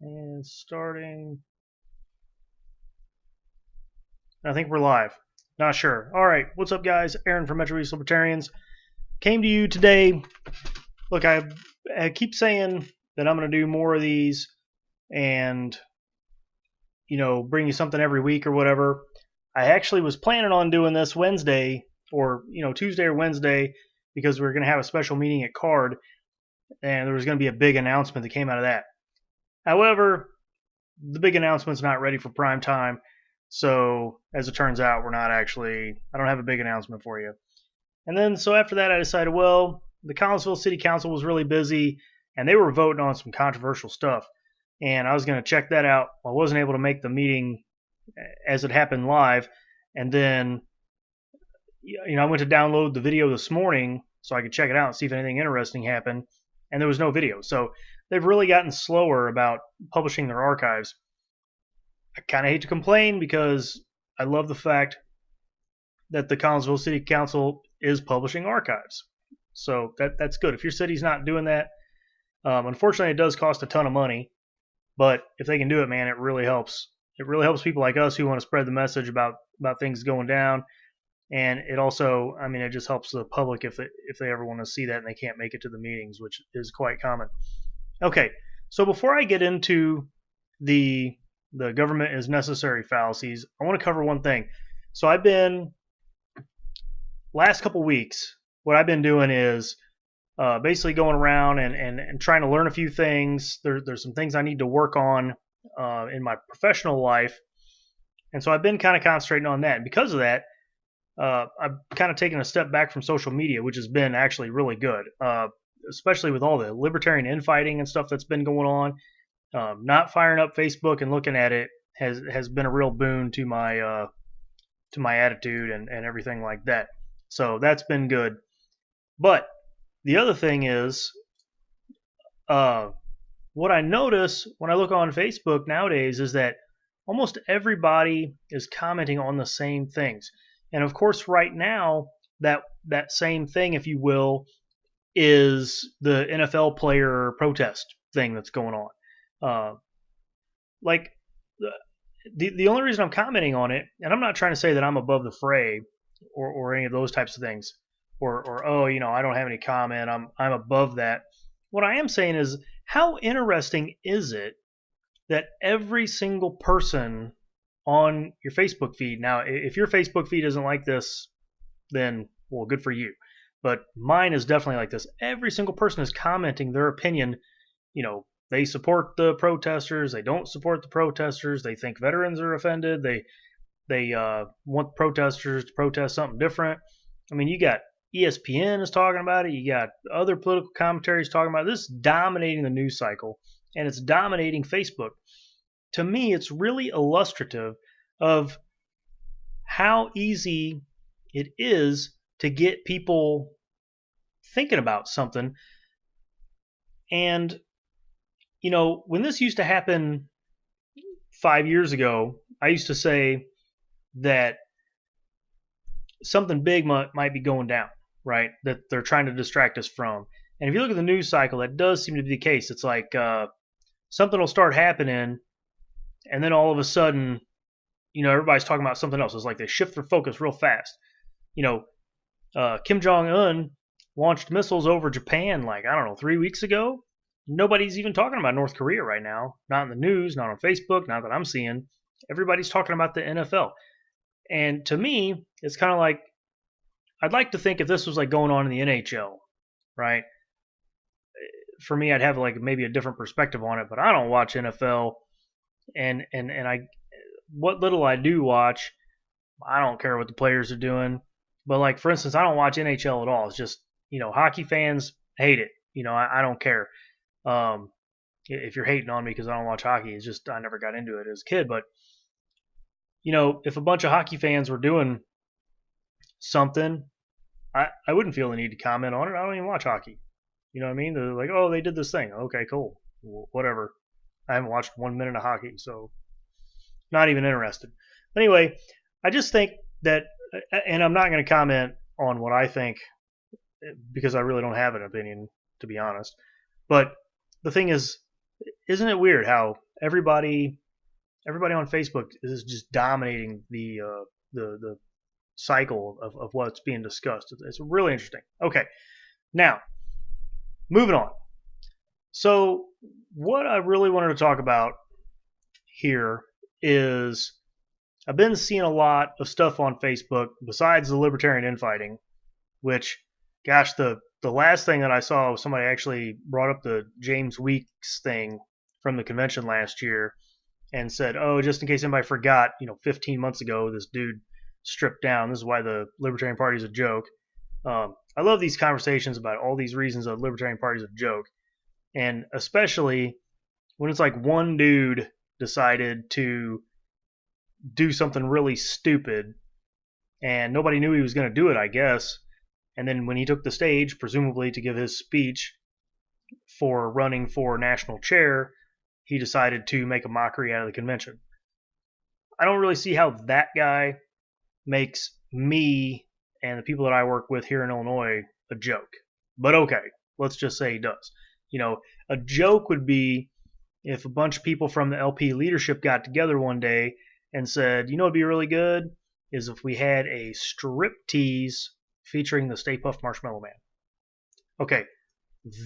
And starting. I think we're live. Not sure. All right. What's up, guys? Aaron from Metro East Libertarians. Came to you today. Look, I keep saying that I'm going to do more of these and, bring you something every week or whatever. I actually was planning on doing this Wednesday or, Tuesday or Wednesday because we were going to have a special meeting at Card and there was going to be a big announcement that came out of that. However, the big announcement's not ready for prime time. So, as it turns out, I don't have a big announcement for you. And then, so after that, I decided, well, the Collinsville City Council was really busy and they were voting on some controversial stuff. And I was going to check that out. I wasn't able to make the meeting as it happened live. And then, I went to download the video this morning so I could check it out and see if anything interesting happened. And there was no video. So, they've really gotten slower about publishing their archives. I kind of hate to complain because I love the fact that the Collinsville City Council is publishing archives. So that's good. If your city's not doing that, unfortunately, it does cost a ton of money. But if they can do it, man, it really helps. It really helps people like us who want to spread the message about things going down. And it also, it just helps the public if they ever want to see that and they can't make it to the meetings, which is quite common. Okay, so before I get into the government is necessary fallacies, I want to cover one thing. So last couple weeks, what I've been doing is basically going around and trying to learn a few things. There's some things I need to work on in my professional life. And so I've been kind of concentrating on that. And because of that, I've kind of taken a step back from social media, which has been actually really good, especially with all the libertarian infighting and stuff that's been going on. Not firing up Facebook and looking at it has been a real boon to my attitude and everything like that. So that's been good. But the other thing is, what I notice when I look on Facebook nowadays is that almost everybody is commenting on the same things. And of course, right now, that same thing, if you will, is the NFL player protest thing that's going on. Like the only reason I'm commenting on it, and I'm not trying to say that I'm above the fray or any of those types of things, or I don't have any comment, I'm above that. What I am saying is, how interesting is it that every single person on your Facebook feed, now if your Facebook feed isn't like this, then well, good for you. But mine is definitely like this. Every single person is commenting their opinion. They support the protesters. They don't support the protesters. They think veterans are offended. They want protesters to protest something different. You got ESPN is talking about it. You got other political commentaries talking about it. This is dominating the news cycle, and it's dominating Facebook. To me, it's really illustrative of how easy it is to get people thinking about something. And when this used to happen 5 years ago, I used to say that something big might be going down, right? That they're trying to distract us from. And if you look at the news cycle, that does seem to be the case. It's like something will start happening, and then all of a sudden, everybody's talking about something else. It's like they shift their focus real fast. Kim Jong-un launched missiles over Japan 3 weeks ago. Nobody's even talking about North Korea right now. Not in the news, not on Facebook, not that I'm seeing. Everybody's talking about the NFL. And to me, it's kind of like, I'd like to think if this was like going on in the NHL, right? For me, I'd have maybe a different perspective on it, but I don't watch NFL. And what little I do watch, I don't care what the players are doing. But for instance, I don't watch NHL at all. It's just, hockey fans hate it. I don't care. If you're hating on me because I don't watch hockey, it's just I never got into it as a kid. But if a bunch of hockey fans were doing something, I wouldn't feel the need to comment on it. I don't even watch hockey. You know what I mean? They're like, oh, they did this thing. Okay, cool. Whatever. I haven't watched 1 minute of hockey, so not even interested. Anyway, I just think that, and I'm not going to comment on what I think because I really don't have an opinion, to be honest. But the thing is, isn't it weird how everybody on Facebook is just dominating the cycle of what's being discussed. It's really interesting. Okay, now moving on. So what I really wanted to talk about here is I've been seeing a lot of stuff on Facebook besides the libertarian infighting, which, gosh, the last thing that I saw was somebody actually brought up the James Weeks thing from the convention last year and said, oh, just in case anybody forgot, 15 months ago, this dude stripped down. This is why the Libertarian Party is a joke. I love these conversations about all these reasons the Libertarian Party is a joke. And especially when it's like one dude decided to do something really stupid and nobody knew he was going to do it, I guess. And then when he took the stage, presumably to give his speech for running for national chair, he decided to make a mockery out of the convention. I don't really see how that guy makes me and the people that I work with here in Illinois a joke. But okay, let's just say he does. A joke would be if a bunch of people from the LP leadership got together one day and said, it'd be really good is if we had a strip tease featuring the Stay Puft Marshmallow Man. Okay,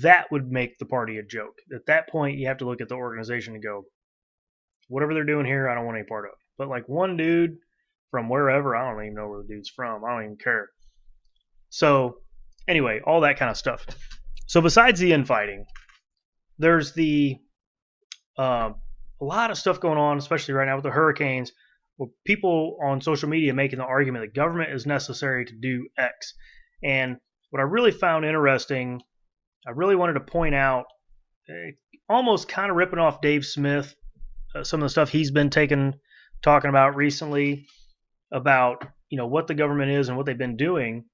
that would make the party a joke. At that point, you have to look at the organization and go, whatever they're doing here, I don't want any part of. But like one dude from wherever, I don't even know where the dude's from. I don't even care. So anyway, all that kind of stuff. So besides the infighting, there's a lot of stuff going on, especially right now with the hurricanes, with people on social media making the argument that government is necessary to do X. And what I really found interesting, I really wanted to point out, almost kind of ripping off Dave Smith, some of the stuff he's been talking about recently about what the government is and what they've been doing.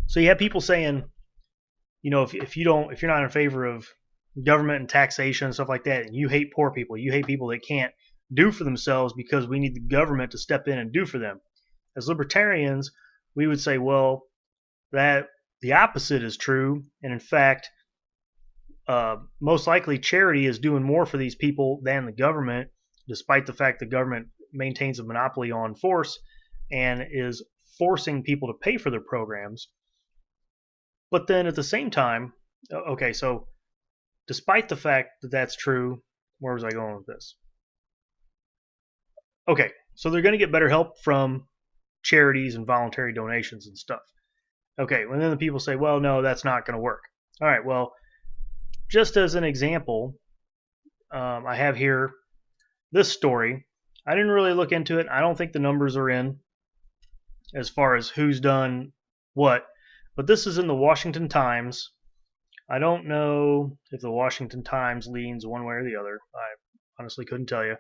So you have people saying, if you're not in favor of government and taxation and stuff like that, and you hate poor people, you hate people that can't do for themselves because we need the government to step in and do for them. As libertarians, we would say, well, that the opposite is true, and in fact, most likely charity is doing more for these people than the government, despite the fact the government maintains a monopoly on force and is forcing people to pay for their programs. But then at the same time, okay, so despite the fact that that's true, where was I going with this? Okay, so they're going to get better help from charities and voluntary donations and stuff. Okay, and then the people say, well, no, that's not going to work. All right, well, just as an example, I have here this story. I didn't really look into it. I don't think the numbers are in as far as who's done what, but this is in the Washington Times. I don't know if the Washington Times leans one way or the other. I honestly couldn't tell you.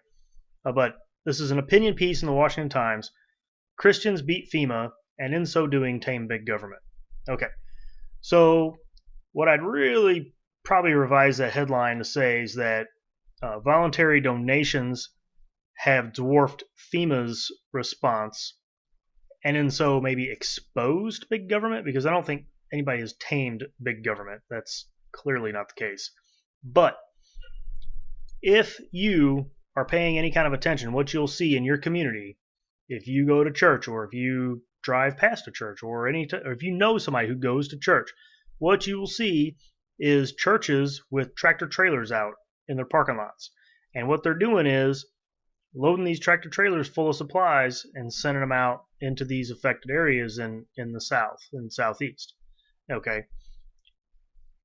But this is an opinion piece in the Washington Times. Christians beat FEMA and in so doing tame big government. Okay, so what I'd really probably revise that headline to say is that voluntary donations have dwarfed FEMA's response and in so maybe exposed big government, because I don't think anybody has tamed big government. That's clearly not the case. But if you are paying any kind of attention, what you'll see in your community, if you go to church or if you drive past a church or if you know somebody who goes to church, what you will see is churches with tractor trailers out in their parking lots. And what they're doing is loading these tractor trailers full of supplies and sending them out into these affected areas in the south and southeast. Okay,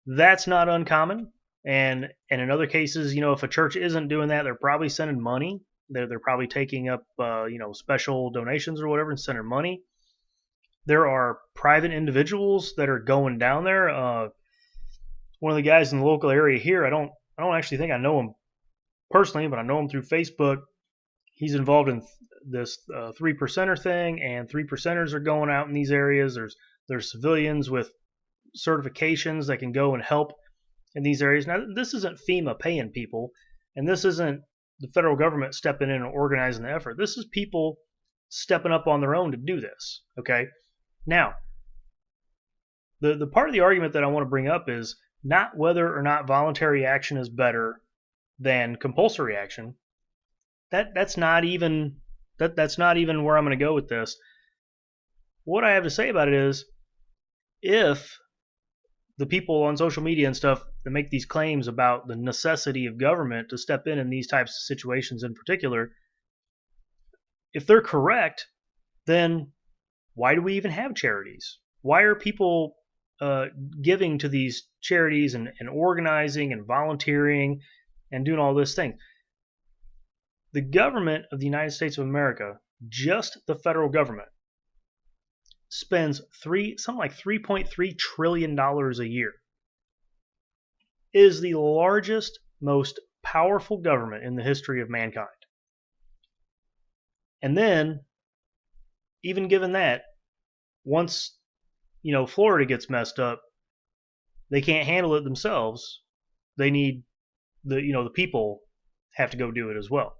that's not uncommon. And in other cases, if a church isn't doing that, they're probably sending money. They're probably taking up special donations or whatever and sending money. There are private individuals that are going down there. One of the guys in the local area here, I don't actually think I know him personally, but I know him through Facebook. He's involved in this 3%er thing, and 3%ers are going out in these areas. There's civilians with certifications that can go and help in these areas. Now, this isn't FEMA paying people, and this isn't the federal government stepping in and organizing the effort. This is people stepping up on their own to do this. Okay, now the part of the argument that I want to bring up is not whether or not voluntary action is better than compulsory action. That's not even that's not even where I'm going to go with this. What I have to say about it is, if the people on social media and stuff that make these claims about the necessity of government to step in these types of situations in particular, if they're correct, then why do we even have charities? Why are people giving to these charities and organizing and volunteering and doing all this thing? The government of the United States of America, just the federal government, spends something like $3.3 trillion a year. It is the largest, most powerful government in the history of mankind. And then, even given that, once Florida gets messed up, they can't handle it themselves. They need the people have to go do it as well.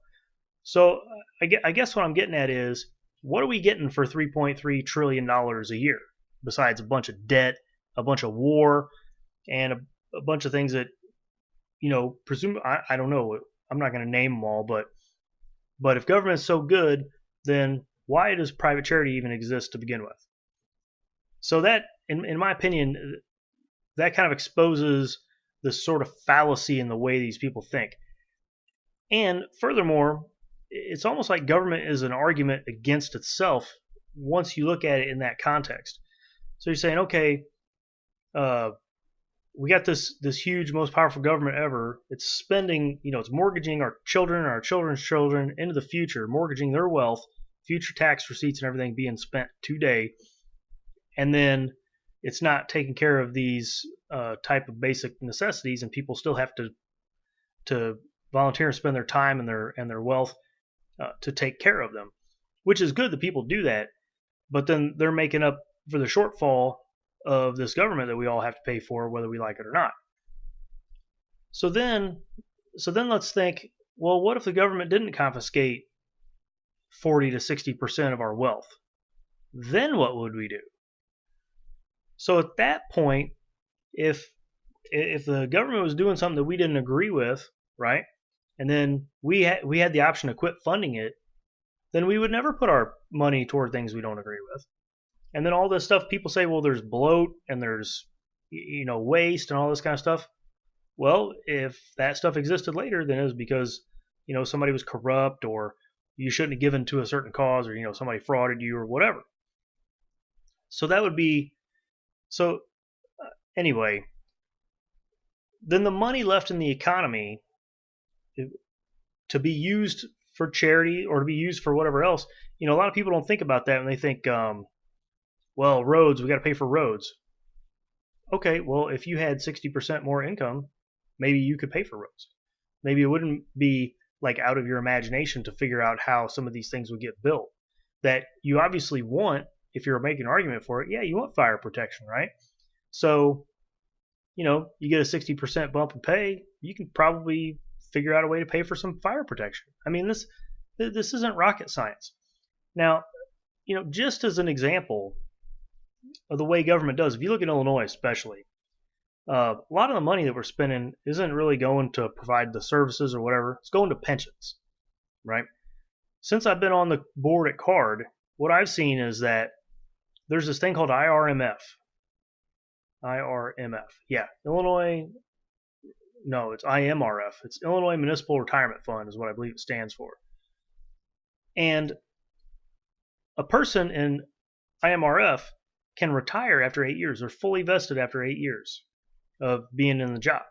So I guess what I'm getting at is, what are we getting for $3.3 trillion a year besides a bunch of debt, a bunch of war, and a bunch of things that I don't know. I'm not going to name them all, but if government's so good, then why does private charity even exist to begin with? So that, in my opinion, that kind of exposes this sort of fallacy in the way these people think. And furthermore, it's almost like government is an argument against itself once you look at it in that context. So you're saying, okay, we got this huge, most powerful government ever. It's spending, it's mortgaging our children, our children's children into the future, mortgaging their wealth, future tax receipts and everything being spent today. And then it's not taking care of these type of basic necessities, and people still have to volunteer and spend their time and their wealth to take care of them, which is good that people do that. But then they're making up for the shortfall of this government that we all have to pay for, whether we like it or not. So then let's think, well, what if the government didn't confiscate 40 to 60% of our wealth? Then what would we do? So at that point, if the government was doing something that we didn't agree with, right, and then we had the option to quit funding it, then we would never put our money toward things we don't agree with. And then all this stuff, people say, well, there's bloat and there's waste and all this kind of stuff. Well, if that stuff existed later, then it was because somebody was corrupt, or you shouldn't have given to a certain cause, or somebody frauded you or whatever. So that would be anyway. Then the money left in the economy to be used for charity or to be used for whatever else, a lot of people don't think about that, and they think, well, roads, we got to pay for roads. Okay, well, if you had 60% more income, maybe you could pay for roads. Maybe it wouldn't be like out of your imagination to figure out how some of these things would get built. That you obviously want, if you're making an argument for it, yeah, you want fire protection, right? So, you get a 60% bump in pay, you can probably figure out a way to pay for some fire protection. I mean, this isn't rocket science. Now, just as an example of the way government does, if you look at Illinois especially, a lot of the money that we're spending isn't really going to provide the services or whatever. It's going to pensions, right? Since I've been on the board at CARD, what I've seen is that there's this thing called IRMF. Yeah, Illinois. No, it's IMRF. It's Illinois Municipal Retirement Fund is what I believe it stands for. And a person in IMRF can retire after 8 years. They're fully vested after 8 years of being in the job.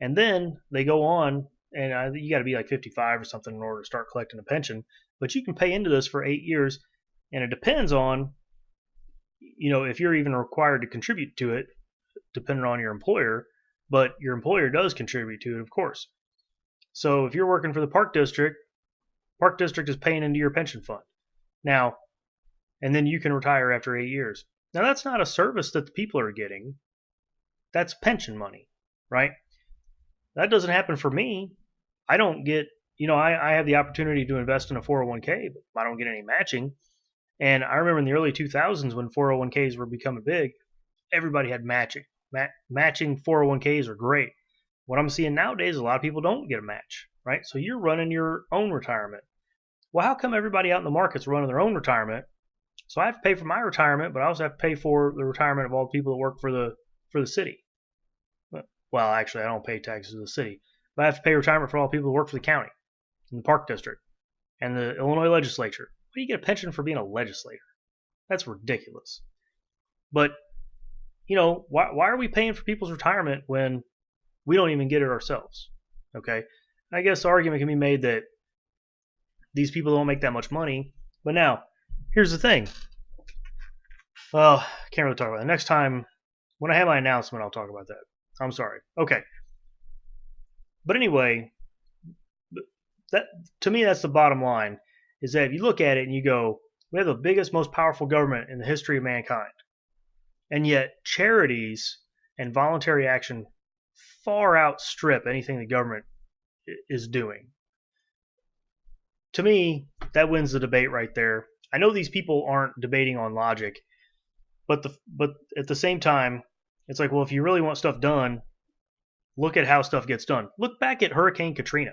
And then they go on, and you got to be like 55 or something in order to start collecting a pension. But you can pay into this for 8 years, and it depends on, if you're even required to contribute to it, depending on your employer. But your employer does contribute to it, of course. So if you're working for the Park District is paying into your pension fund. Now, and then you can retire after 8 years. Now, that's not a service that the people are getting. That's pension money, right? That doesn't happen for me. I don't get, I have the opportunity to invest in a 401k, but I don't get any matching. And I remember in the early 2000s when 401ks were becoming big, everybody had matching. matching 401ks are great. What I'm seeing nowadays, a lot of people don't get a match, right? So you're running your own retirement. Well, how come everybody out in the market's running their own retirement? So I have to pay for my retirement, but I also have to pay for the retirement of all the people that work for the city. Well, actually, I don't pay taxes to the city, but I have to pay retirement for all the people who work for the county and the park district and the Illinois legislature. Why do you get a pension for being a legislator? That's ridiculous. But why are we paying for people's retirement when we don't even get it ourselves? Okay, I guess the argument can be made that these people don't make that much money. But now, here's the thing. Well, I can't really talk about it. Next time, when I have my announcement, I'll talk about that. I'm sorry. Okay. But anyway, that to me, that's the bottom line, is that if you look at it and you go, we have the biggest, most powerful government in the history of mankind. And yet charities and voluntary action far outstrip anything the government is doing. To me, that wins the debate right there. I know these people aren't debating on logic, but at the same time, it's like, well, if you really want stuff done, look at how stuff gets done. Look back at Hurricane Katrina.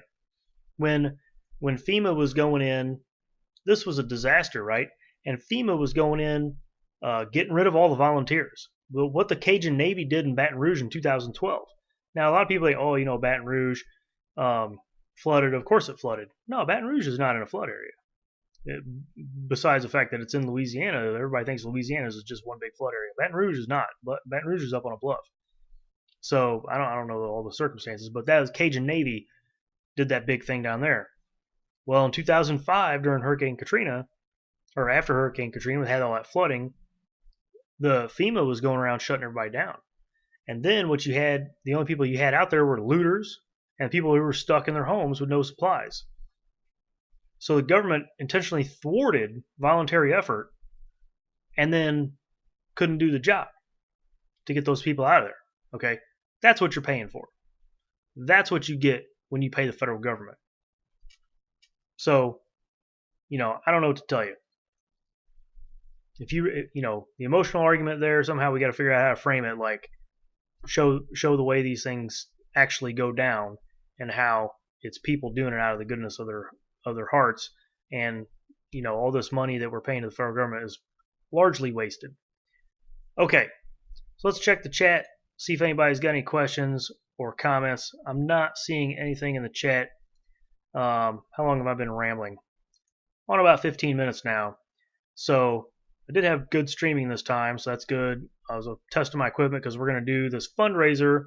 When FEMA was going in, this was a disaster, right? And FEMA was going in, getting rid of all the volunteers. Well, what the Cajun Navy did in Baton Rouge in 2012. Now, a lot of people are like, oh, Baton Rouge flooded. Of course it flooded. No, Baton Rouge is not in a flood area. Besides the fact that it's in Louisiana, everybody thinks Louisiana is just one big flood area. Baton Rouge is not. But Baton Rouge is up on a bluff. So I don't know all the circumstances, but that was Cajun Navy did that big thing down there. Well, in 2005, during Hurricane Katrina, or after Hurricane Katrina, we had all that flooding, the FEMA was going around shutting everybody down. And then the only people you had out there were looters and people who were stuck in their homes with no supplies. So the government intentionally thwarted voluntary effort and then couldn't do the job to get those people out of there. Okay? That's what you're paying for. That's what you get when you pay the federal government. So, I don't know what to tell you. If the emotional argument there, somehow we got to figure out how to frame it, like show the way these things actually go down and how it's people doing it out of the goodness of their hearts, and all this money that we're paying to the federal government is largely wasted. Okay, so let's check the chat, see if anybody's got any questions or comments. I'm not seeing anything in the chat. How long have I been rambling? On about 15 minutes now. So I did have good streaming this time, so that's good. I was testing my equipment because we're going to do this fundraiser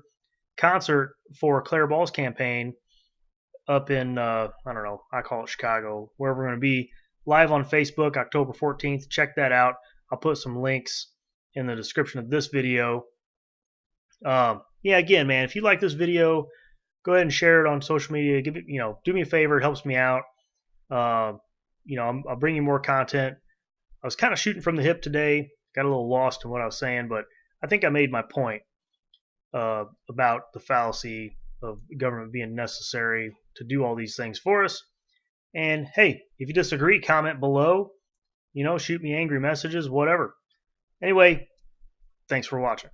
concert for Claire Ball's campaign up in, I don't know, I call it Chicago, where we're going to be live on Facebook October 14th. Check that out. I'll put some links in the description of this video. Again, man, if you like this video, go ahead and share it on social media. Give it, do me a favor. It helps me out. I'll bring you more content. I was kind of shooting from the hip today. Got a little lost in what I was saying, but I think I made my point about the fallacy of government being necessary to do all these things for us. And hey, if you disagree, comment below. Shoot me angry messages, whatever. Anyway, thanks for watching.